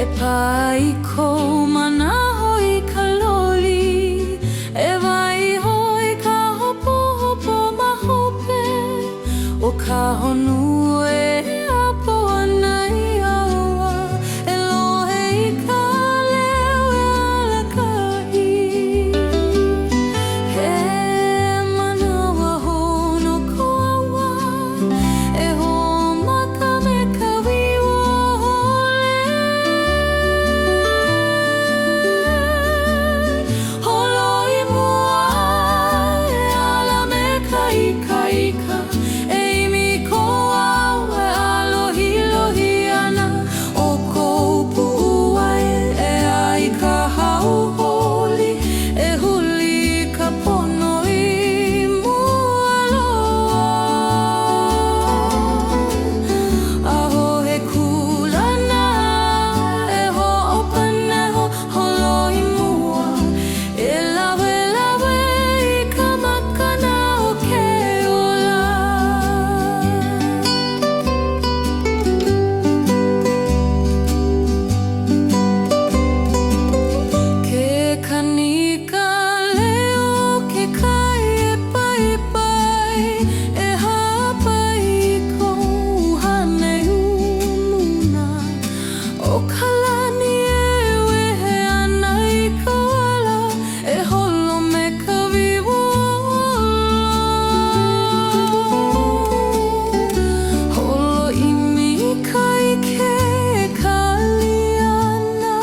Speaker 1: e pai ko manaho I ka loli, e waiho I ka hopo hopo mahope, o ka honua e apo ana I aua, e lohe I ka leo e alakai. He manawa hono ko awa, e ho maka me ka wiwa hole. Holoi mua e ala me ka ika ika, e imi ko au e alohi lohi ana, o kou pu'uai e ai ka hau holi, e huli ka pono I mua loa. Aho he kulana e ho'opaneho holoi mua, e lawe lawe I ka makana o ke ola. Ke kanika leo ke kai e pai pai, e hapai I kou hane umuna, o kalani e wehe ana I ka ala, e holo me ka wiwola. Holo imi kai ke kaliana,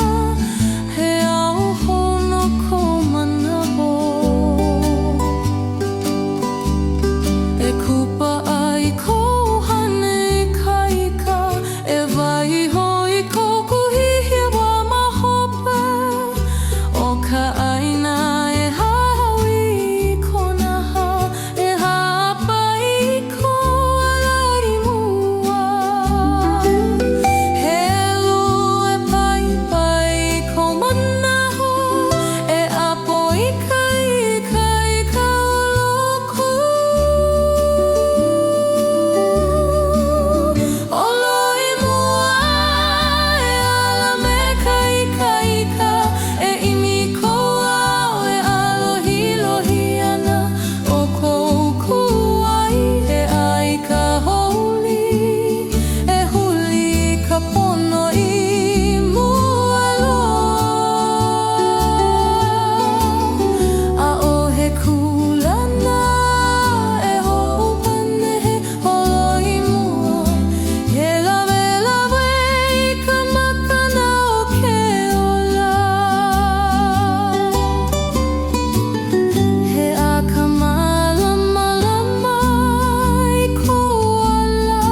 Speaker 1: he ao hono ko manaho. E kupa ai kou hane I ka ika, e waiho I koku hihiwa mahope, o ka aina e hawi I kona ha, e hapai I ko alai mua. He lua e pai pai I ko manaho, e apo I ka ika ika oloku. Holoi mua e ala me ka ika ika, e imi ko au e alohi lohi ana, o kou ku'uai e ai ka holi, e huli ka pono I mua loa. A'ohe kulana e ho'opanehe holoi mua, he lawe lawe I ka makana o ke ola. He aka malama lama I kou ala,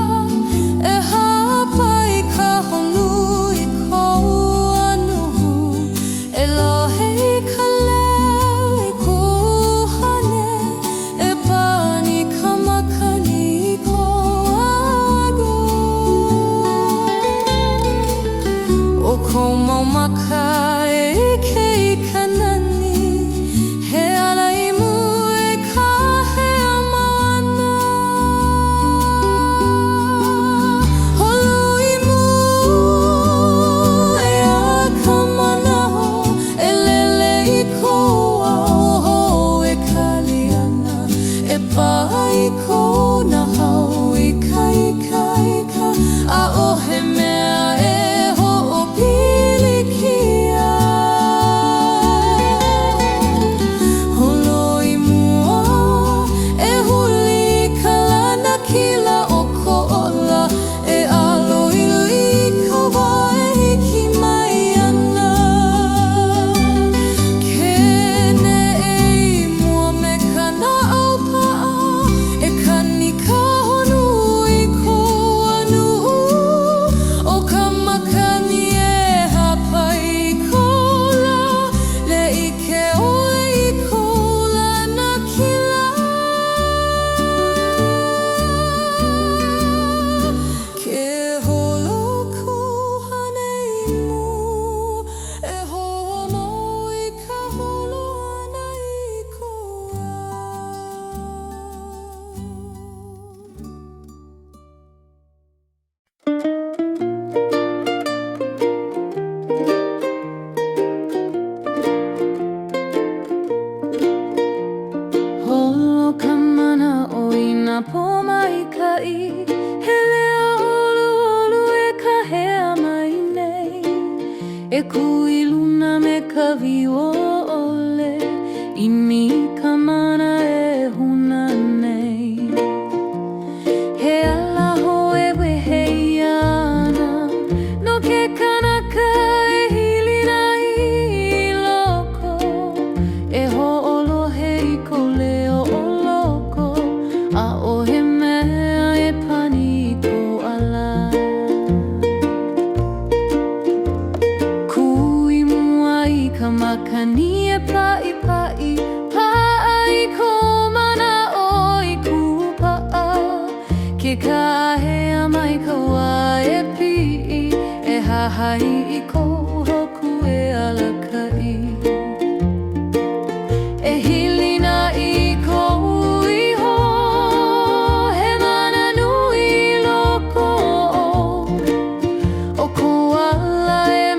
Speaker 1: e hapai ka honu I kou anuhu, e lohe I ka leo I kuhane, e pani ka makani I kou ago. O kou mau maka e ike I ka nani, he alaimu e kahea mana. Holoi mua e aka manaho, e lele I kou au e kaliana, e pai kou na hau ika ika ika, a'ohe mea e ho'opilikia. E kuiluna me ka viole I mi ka mana e huna nei He ala hoe wehe ana No ke kanaka e hilina I loko E ho'olohe I ko leo o loko A o he mea e pani I ko ala Makani e pa'i pa'i pa'a I ko mana o I kupa'a Ke kahea mai ka wā e pi'i E hahai I ko hoku e alakai E hilina I ko iho He mana nui loko O ko ala e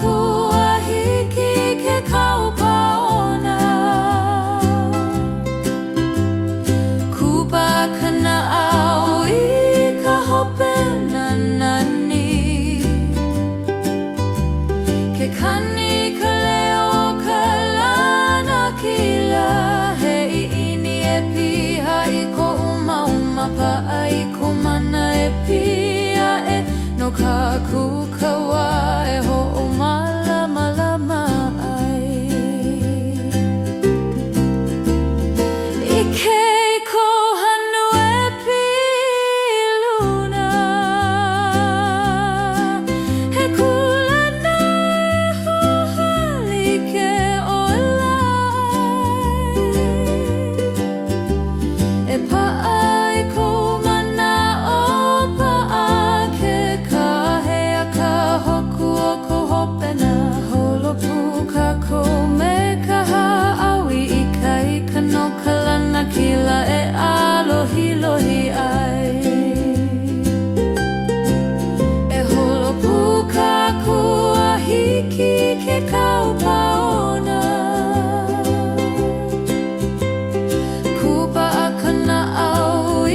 Speaker 1: kuahiki ke kaupaona Kupa kana au I ka hope na nani Ke kani ka leo ka lana kila He ini e piha I ko uma pa ai ko mana e pia e No ka kukawa e ho o malama ai I kei ko hanu e piluna He kulana e hohali ke olai E paai ko mana o paa ke kahea ka hoku o ko hopena Holopu ka ko me ka haawi I kai ka no kalana kila e alohi lohi ai E holopu ka kuahiki ke kaupaona Kupa akana au I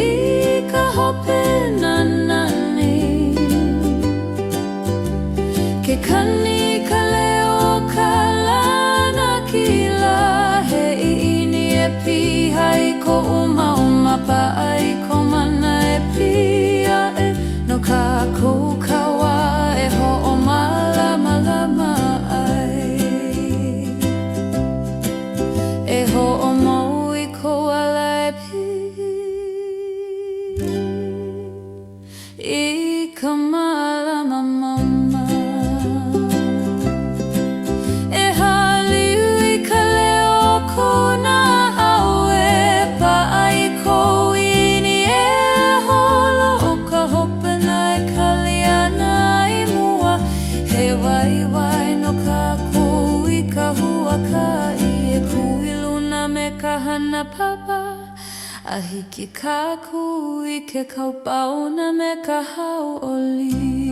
Speaker 1: ka hope na nani Ke kani ka leo ka lana kila He ini e piha I ko uma pa ai ko mana e pia e No ka kukawa e ho o malama ai E ho o mau I ko ala e pi I ka malama mama E haliu I ka leo kona au e pa ai ko ini e holo o ka hopena e kaliana I mua He wai no ka kou I ka huakai E kuiluna me ka hana papa A hiki ka kui ke kaupauna me ka hau oli